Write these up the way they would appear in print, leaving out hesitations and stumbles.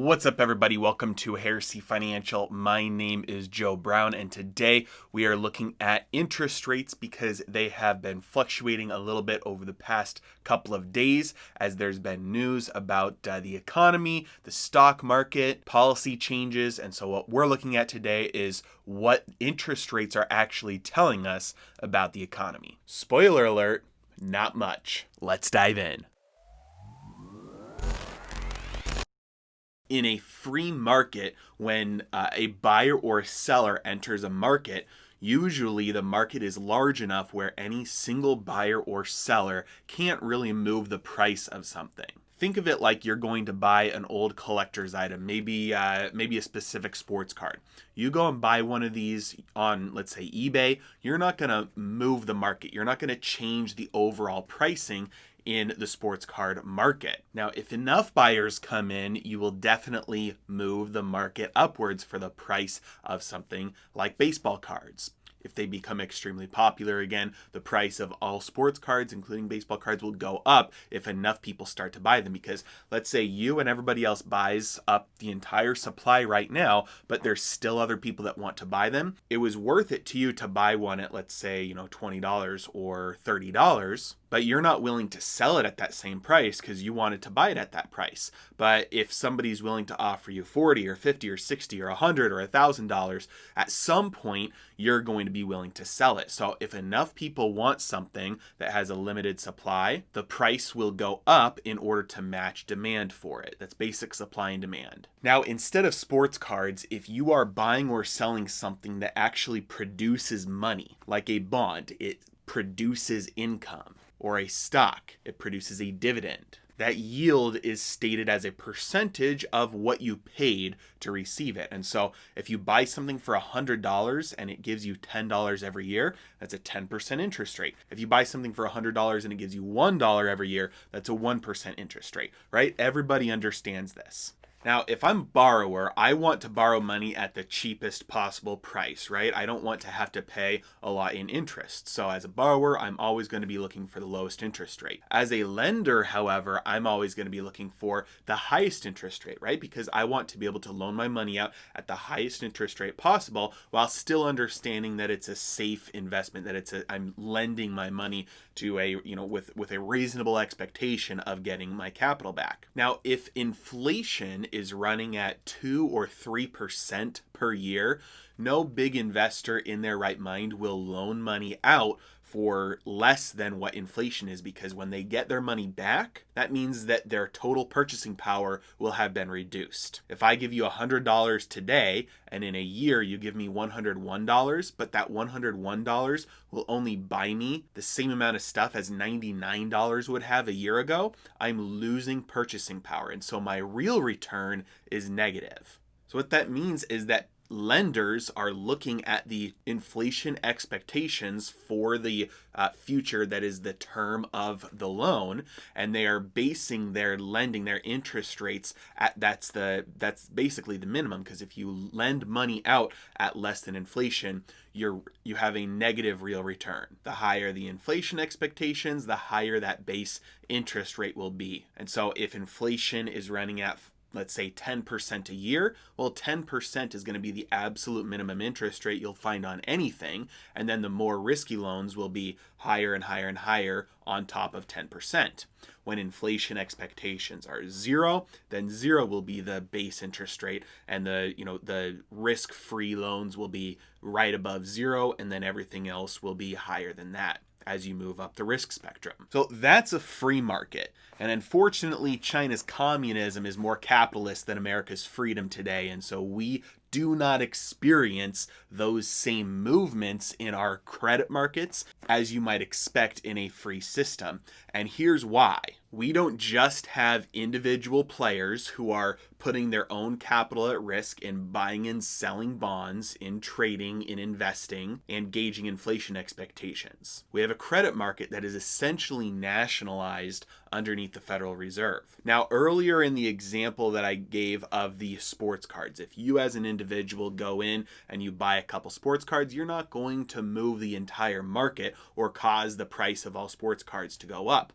What's up, everybody? Welcome to Heresy Financial. My name is Joe Brown, and today we are looking at interest rates because they have been fluctuating a little bit over the past couple of days as there's been news about the economy, the stock market, policy changes. And so what we're looking at today is what interest rates are actually telling us about the economy. Spoiler alert, not much. Let's dive in. In a free market, when a buyer or seller enters a market, usually the market is large enough where any single buyer or seller can't really move the price of something. Think of it like you're going to buy an old collector's item, maybe a specific sports card. You go and buy one of these on, let's say, eBay. You're not going to move the market. You're not going to change the overall pricing in the sports card market. Now, if enough buyers come in, you will definitely move the market upwards for the price of something like baseball cards. If they become extremely popular again, the price of all sports cards, including baseball cards, will go up if enough people start to buy them. Because let's say you and everybody else buys up the entire supply right now, but there's still other people that want to buy them. It was worth it to you to buy one at, let's say, $20 or $30. But you're not willing to sell it at that same price because you wanted to buy it at that price. But if somebody's willing to offer you $40 or $50 or $60 or $100 or $1,000, at some point you're going to be willing to sell it. So if enough people want something that has a limited supply, the price will go up in order to match demand for it. That's basic supply and demand. Now, instead of sports cards, if you are buying or selling something that actually produces money, like a bond, it produces income. Or a stock, it produces a dividend. That yield is stated as a percentage of what you paid to receive it. And so if you buy something for $100 and it gives you $10 every year, that's a 10% interest rate. If you buy something for $100 and it gives you $1 every year, that's a 1% interest rate, right? Everybody understands this. Now, if I'm a borrower, I want to borrow money at the cheapest possible price, right? I don't want to have to pay a lot in interest. So as a borrower, I'm always going to be looking for the lowest interest rate. As a lender, however, I'm always going to be looking for the highest interest rate, right? Because I want to be able to loan my money out at the highest interest rate possible while still understanding that it's a safe investment, that I'm lending my money to with a reasonable expectation of getting my capital back. Now, if inflation is running at 2 or 3% per year, no big investor in their right mind will loan money out for less than what inflation is, because when they get their money back, that means that their total purchasing power will have been reduced. If I give you $100 today and in a year you give me $101, but that $101 will only buy me the same amount of stuff as $99 would have a year ago, I'm losing purchasing power. And so my real return is negative. So what that means is that lenders are looking at the inflation expectations for the future, that is the term of the loan, and they are basing their lending, their interest rates at that's basically the minimum, because if you lend money out at less than inflation, you have a negative real return. The higher the inflation expectations, the higher that base interest rate will be. And so if inflation is running at, let's say, 10% a year, well, 10% is going to be the absolute minimum interest rate you'll find on anything. And then the more risky loans will be higher and higher and higher on top of 10%. When inflation expectations are 0, then 0 will be the base interest rate, and the risk-free loans will be right above 0, and then everything else will be higher than that as you move up the risk spectrum. So that's a free market. And unfortunately, China's communism is more capitalist than America's freedom today. And so we do not experience those same movements in our credit markets as you might expect in a free system. And here's why. We don't just have individual players who are putting their own capital at risk in buying and selling bonds, in trading, in investing, and gauging inflation expectations. We have a credit market that is essentially nationalized underneath the Federal Reserve. Now, earlier in the example that I gave of the sports cards, if you as an individual go in and you buy a couple sports cards, you're not going to move the entire market or cause the price of all sports cards to go up.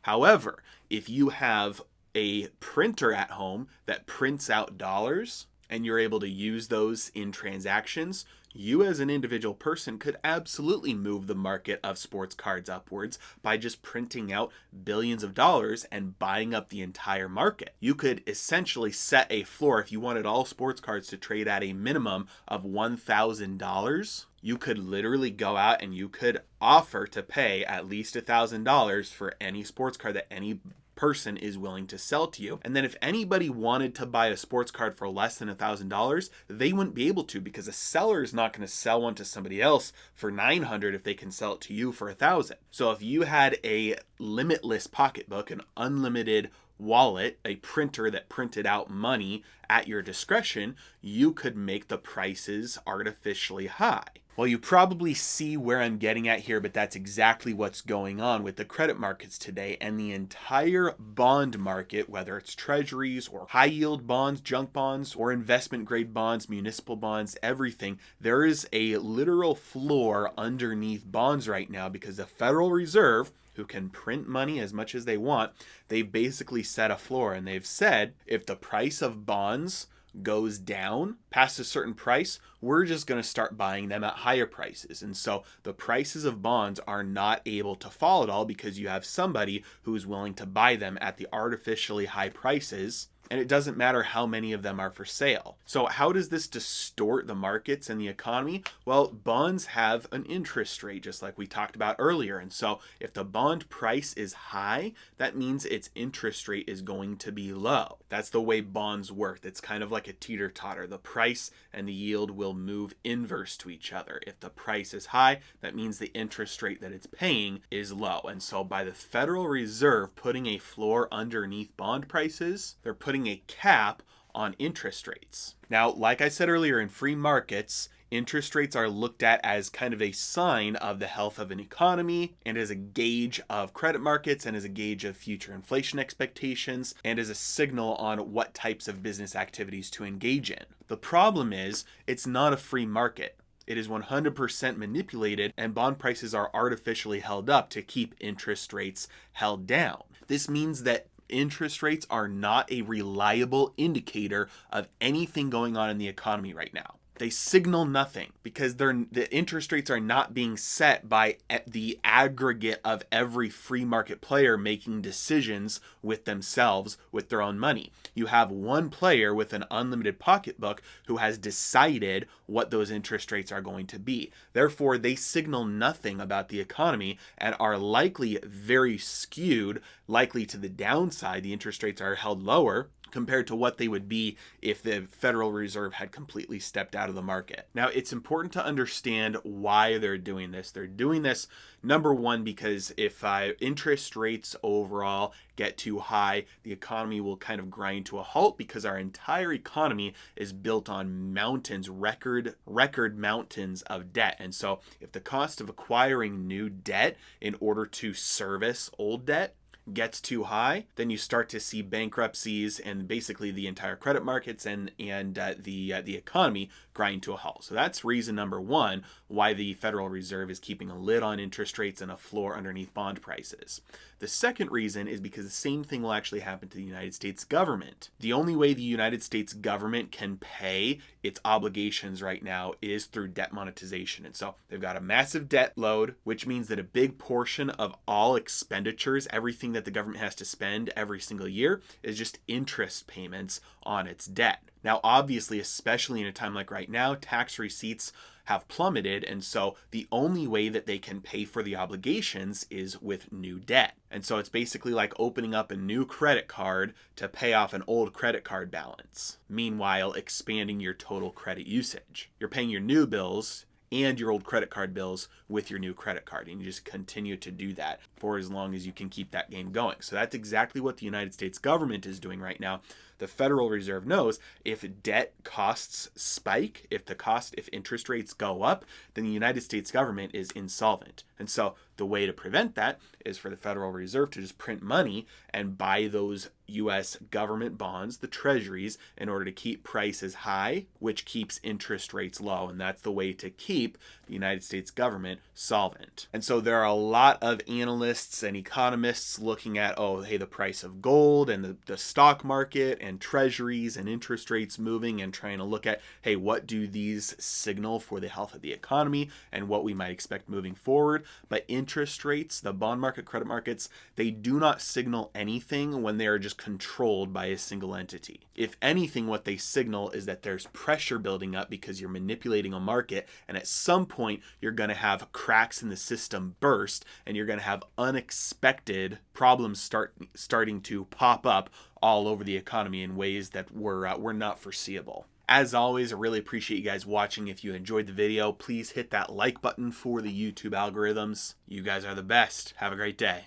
However, if you have a printer at home that prints out dollars and you're able to use those in transactions, you as an individual person could absolutely move the market of sports cards upwards by just printing out billions of dollars and buying up the entire market. You could essentially set a floor. If you wanted all sports cards to trade at a minimum of $1,000, you could literally go out and you could offer to pay at least $1,000 for any sports card that any person is willing to sell to you. And then if anybody wanted to buy a sports card for less than $1,000, they wouldn't be able to, because a seller is not going to sell one to somebody else for $900 if they can sell it to you for $1,000. So if you had a limitless pocketbook, an unlimited wallet, a printer that printed out money at your discretion, you could make the prices artificially high. Well, you probably see where I'm getting at here, but that's exactly what's going on with the credit markets today, and the entire bond market, whether it's treasuries or high yield bonds, junk bonds, or investment grade bonds, municipal bonds, everything. There is a literal floor underneath bonds right now because the Federal Reserve, who can print money as much as they want, they've basically set a floor, and they've said if the price of bonds goes down past a certain price, we're just going to start buying them at higher prices. And so the prices of bonds are not able to fall at all because you have somebody who's willing to buy them at the artificially high prices. And it doesn't matter how many of them are for sale. So how does this distort the markets and the economy? Well, bonds have an interest rate, just like we talked about earlier. And so if the bond price is high, that means its interest rate is going to be low. That's the way bonds work. It's kind of like a teeter-totter. The price and the yield will move inverse to each other. If the price is high, that means the interest rate that it's paying is low. And so by the Federal Reserve putting a floor underneath bond prices, they're putting a cap on interest rates. Now, like I said earlier, in free markets, interest rates are looked at as kind of a sign of the health of an economy, and as a gauge of credit markets, and as a gauge of future inflation expectations, and as a signal on what types of business activities to engage in. The problem is, it's not a free market. It is 100% manipulated, and bond prices are artificially held up to keep interest rates held down. This means that interest rates are not a reliable indicator of anything going on in the economy right now. They signal nothing because the interest rates are not being set by the aggregate of every free market player making decisions with themselves with their own money. You have one player with an unlimited pocketbook who has decided what those interest rates are going to be. Therefore, they signal nothing about the economy and are likely very skewed, likely to the downside. The interest rates are held lower compared to what they would be if the Federal Reserve had completely stepped out of the market. Now, it's important to understand why they're doing this. They're doing this, number one, because if interest rates overall get too high, the economy will kind of grind to a halt, because our entire economy is built on mountains, record mountains of debt. And so if the cost of acquiring new debt in order to service old debt gets too high, then you start to see bankruptcies and basically the entire credit markets and the economy grind to a halt. So that's reason number one why the Federal Reserve is keeping a lid on interest rates and a floor underneath bond prices. The second reason is because the same thing will actually happen to the United States government. The only way the United States government can pay its obligations right now is through debt monetization. And so they've got a massive debt load, which means that a big portion of all expenditures, everything that the government has to spend every single year, is just interest payments on its debt. Now, obviously, especially in a time like right now, tax receipts have plummeted, and so the only way that they can pay for the obligations is with new debt. And so it's basically like opening up a new credit card to pay off an old credit card balance, meanwhile expanding your total credit usage. You're paying your new bills and your old credit card bills with your new credit card, and you just continue to do that for as long as you can keep that game going. So that's exactly what the United States government is doing right now. the Federal Reserve knows if debt costs spike, if interest rates go up, then the United States government is insolvent. And so the way to prevent that is for the Federal Reserve to just print money and buy those U.S. government bonds, the treasuries, in order to keep prices high, which keeps interest rates low. And that's the way to keep the United States government solvent. And so there are a lot of analysts and economists looking at, oh, hey, the price of gold and the stock market and treasuries and interest rates moving and trying to look at, hey, what do these signal for the health of the economy and what we might expect moving forward. But interest rates, the bond market, credit markets, they do not signal anything when they are just controlled by a single entity. If anything, what they signal is that there's pressure building up because you're manipulating a market, and at some point you're going to have cracks in the system burst, and you're going to have unexpected problems starting to pop up all over the economy in ways that were not foreseeable. As always, I really appreciate you guys watching. If you enjoyed the video, please hit that like button for the YouTube algorithms. You guys are the best. Have a great day.